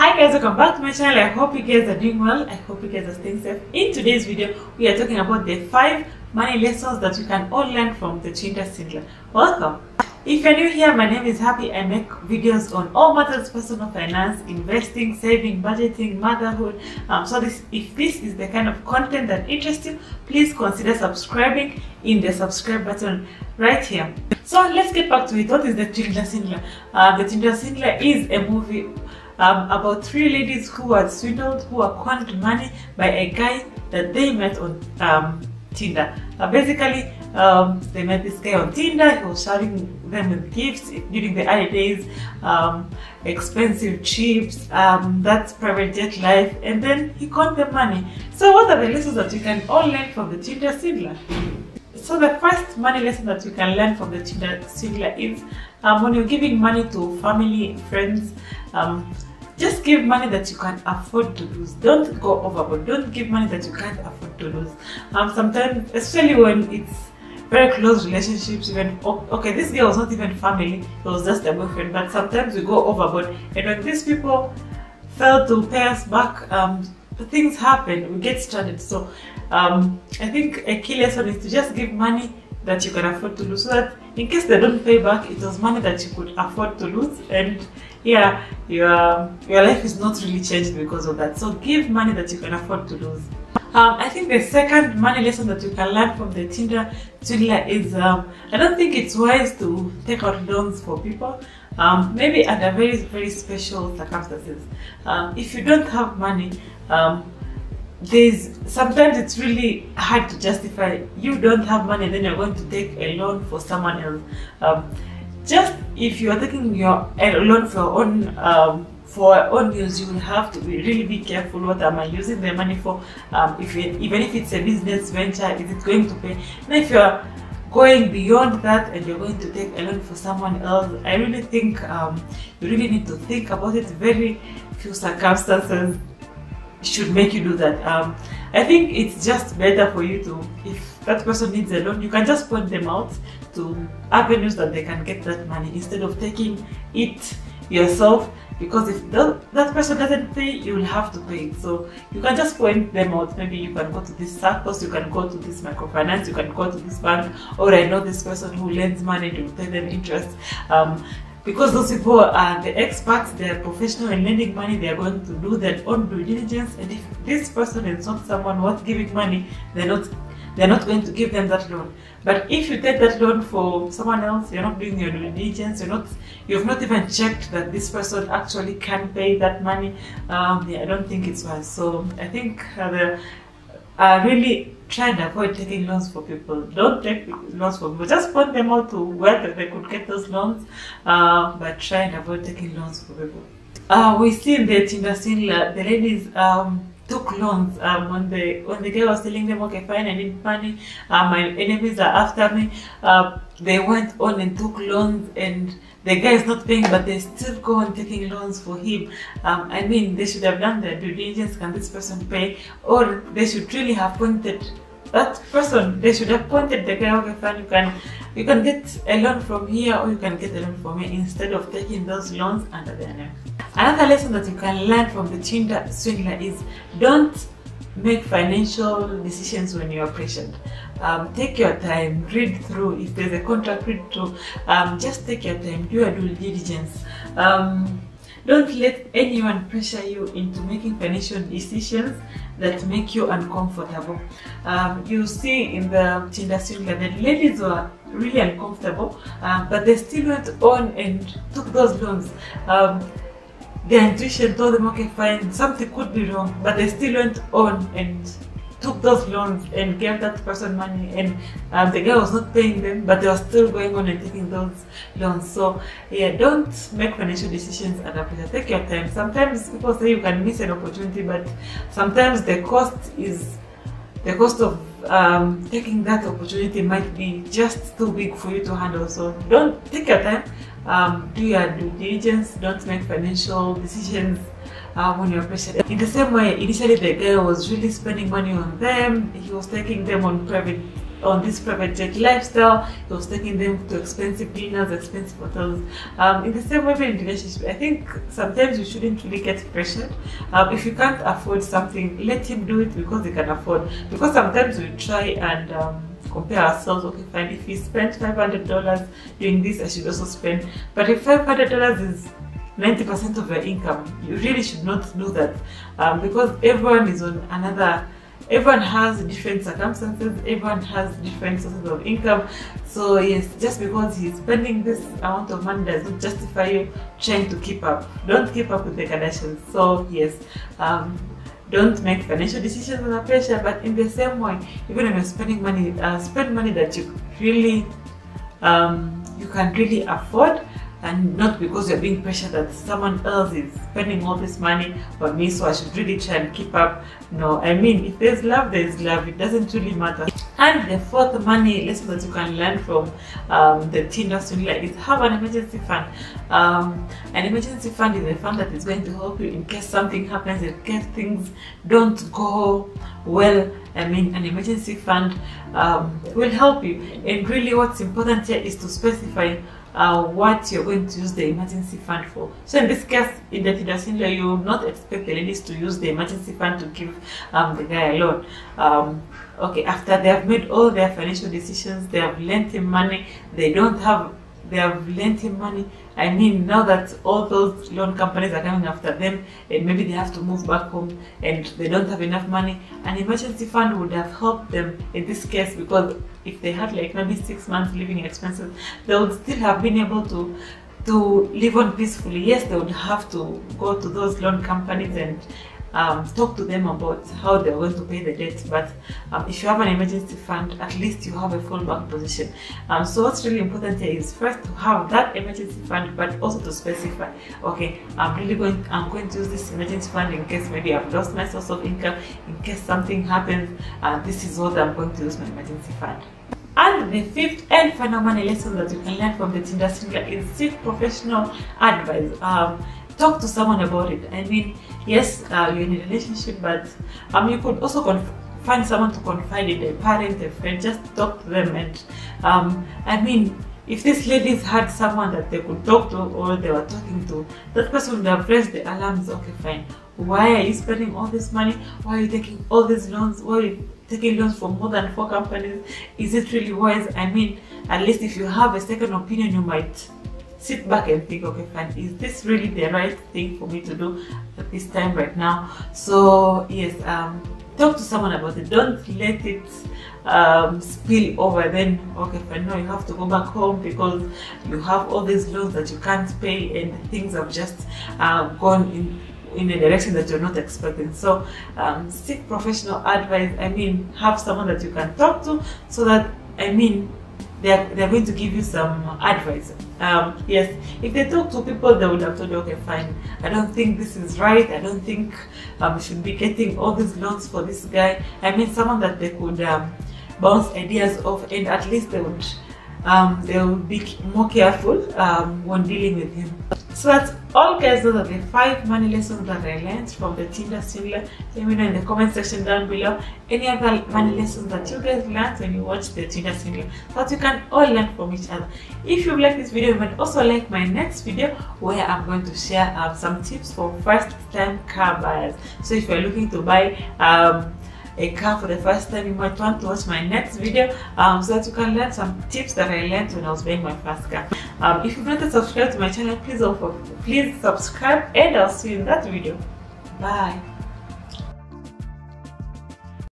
Hi guys, welcome back to my channel. I hope you guys are doing well. I hope you guys are staying safe. In today's video, we are talking about the 5 money lessons that you can all learn from the Tinder Swindler. Welcome. If you're new here, my name is Happy. I make videos on all matters personal finance, investing, saving, budgeting, motherhood. If this is the kind of content that interests you, please consider subscribing in the subscribe button right here. So let's get back to it. What is the Tinder Swindler? The Tinder Swindler is a movie about 3 ladies who were swindled, who were conned money by a guy that they met on Tinder. Basically, they met this guy on Tinder. He was showering them with gifts during the early days, expensive trips, that's private jet life, and then he conned them money. So what are the lessons that you can all learn from the Tinder Swindler? So the first money lesson that you can learn from the Tinder Swindler is when you're giving money to family, friends, just give money that you can afford to lose. Don't go overboard. Don't give money that you can't afford to lose. Sometimes, especially when it's very close relationships, even okay, this girl was not even family, it was just a boyfriend, but sometimes we go overboard, and when these people fail to pay us back, things happen, we get stranded. So I think a key lesson is to just give money that you can afford to lose, so that in case they don't pay back, it was money that you could afford to lose, and yeah, your life is not really changed because of that. So give money that you can afford to lose. I think the second money lesson that you can learn from the Tinder Swindler is I don't think it's wise to take out loans for people, maybe under very, very special circumstances. If you don't have money, sometimes it's really hard to justify. You don't have money, then you're going to take a loan for someone else. Just if you are taking a loan for your own use, you will have to be careful. What am I using the money for? Even if it's a business venture, is it going to pay? And if you're going beyond that and you're going to take a loan for someone else, I really think you really need to think about it. Very few circumstances should make you do that. I think it's just better for you to, if that person needs a loan, you can just point them out to avenues that they can get that money instead of taking it yourself, because if that person doesn't pay, you will have to pay it. So you can just point them out. Maybe you can go to this circles, you can go to this microfinance, you can go to this bank, or I know this person who lends money to pay them interest. Because those people are the experts, they are professional in lending money, they are going to do their own due diligence, and if this person is not someone worth giving money, they're not going to give them that loan. But if you take that loan for someone else, you're not doing your due diligence, you've not even checked that this person actually can pay that money. Yeah, I don't think it's wise. So I think really try and avoid taking loans for people. Don't take loans for people. Just point them out to where they could get those loans, but try and avoid taking loans for people. We see in the Tinder Swindler, the ladies took loans when the guy was telling them, okay, fine, I need money, my enemies are after me. They went on and took loans, and the guy is not paying, but they still go on taking loans for him. I mean, they should have done their due diligence. Can this person pay? Or they should really have pointed that person. They should have pointed the guy, okay, fine, you can get a loan from here, or you can get a loan from here, instead of taking those loans under their name. Another lesson that you can learn from the Tinder Swindler is don't make financial decisions when you are pressured. Take your time, read through. If there's a contract, read through. Just take your time, do your due diligence. Don't let anyone pressure you into making financial decisions that make you uncomfortable. You see in the Tinder Swindler, the ladies were really uncomfortable, but they still went on and took those loans. Their intuition told them, okay, fine, something could be wrong, but they still went on and took those loans and gave that person money, and the guy was not paying them, but they were still going on and taking those loans. So yeah, don't make financial decisions under pressure. Take your time. Sometimes people say you can miss an opportunity, but sometimes the cost of taking that opportunity might be just too big for you to handle. So don't, take your time. Do your due diligence. Don't make financial decisions when you're pressured. In the same way, initially the guy was really spending money on them. He was taking them on private on this private jet lifestyle. He was taking them to expensive dinners, expensive hotels. In the same way in relationship, I think sometimes you shouldn't really get pressured. If you can't afford something, let him do it because he can afford. Because sometimes we try and compare ourselves. Okay, fine, if he spent $500 doing this, I should also spend. But if $500 is 90% of your income, you really should not do that, because everyone is on another. Everyone has different circumstances, everyone has different sources of income. So yes, just because he's spending this amount of money does not justify you trying to keep up. Don't keep up with the Kardashians. So yes, don't make financial decisions under pressure, but in the same way, even when you're spending money, spend money that you really you can really afford, and not because you're being pressured that someone else is spending all this money on me, so I should really try and keep up. No, I mean, if there's love, there's love. It doesn't really matter. And the fourth money lesson that you can learn from the Tinder Swindler is have an emergency fund. An emergency fund is a fund that is going to help you in case something happens, in case things don't go well. I mean, an emergency fund will help you. And really what's important here is to specify what you're going to use the emergency fund for. So in this case, in the Tinder Swindler, you will not expect the ladies to use the emergency fund to give the guy a loan. Okay, after they have made all their financial decisions, they have lent him money, they have lent him money. I mean, now that all those loan companies are coming after them and maybe they have to move back home and they don't have enough money, an emergency fund would have helped them in this case, because if they had like maybe 6 months living expenses, they would still have been able to live on peacefully. Yes, they would have to go to those loan companies and talk to them about how they're going to pay the debt, but if you have an emergency fund, at least you have a fallback position. So what's really important here is first to have that emergency fund, but also to specify, okay, I'm going to use this emergency fund in case maybe I've lost my source of income, in case something happens, this is what I'm going to use my emergency fund. And the fifth and final money lesson that you can learn from the Tinder Swindler is seek professional advice. Talk to someone about it. I mean, yes, you're in a relationship, but you could also find someone to confide in, a parent, a friend. Just talk to them. And I mean, if these ladies had someone that they could talk to or they were talking to, that person would have raised the alarms. Okay, fine. Why are you spending all this money? Why are you taking all these loans? Why are you taking loans from more than 4 companies? Is it really wise? I mean, at least if you have a second opinion, you might sit back and think, okay, fine, is this really the right thing for me to do at this time right now? So yes, talk to someone about it. Don't let it spill over. Then okay, fine, no, you have to go back home because you have all these loans that you can't pay and things have just gone in a direction that you're not expecting. So seek professional advice. I mean, have someone that you can talk to, so that, I mean, they're going to give you some advice. Yes, if they talk to people, they would have told you, okay, fine, I don't think this is right, I don't think you should be getting all these loans for this guy. I mean, someone that they could bounce ideas off, and at least they would be more careful when dealing with him. So that's all, guys. Those are the 5 money lessons that I learned from the Tinder Swindler. Let me know in the comment section down below any other money lessons that you guys learned when you watched the Tinder Swindler, so that you can all learn from each other. If you like this video, you might also like my next video where I'm going to share some tips for first-time car buyers. So if you're looking to buy a car for the first time, you might want to watch my next video so that you can learn some tips that I learned when I was buying my first car. If you've not yet subscribed to my channel, please subscribe, and I'll see you in that video. Bye.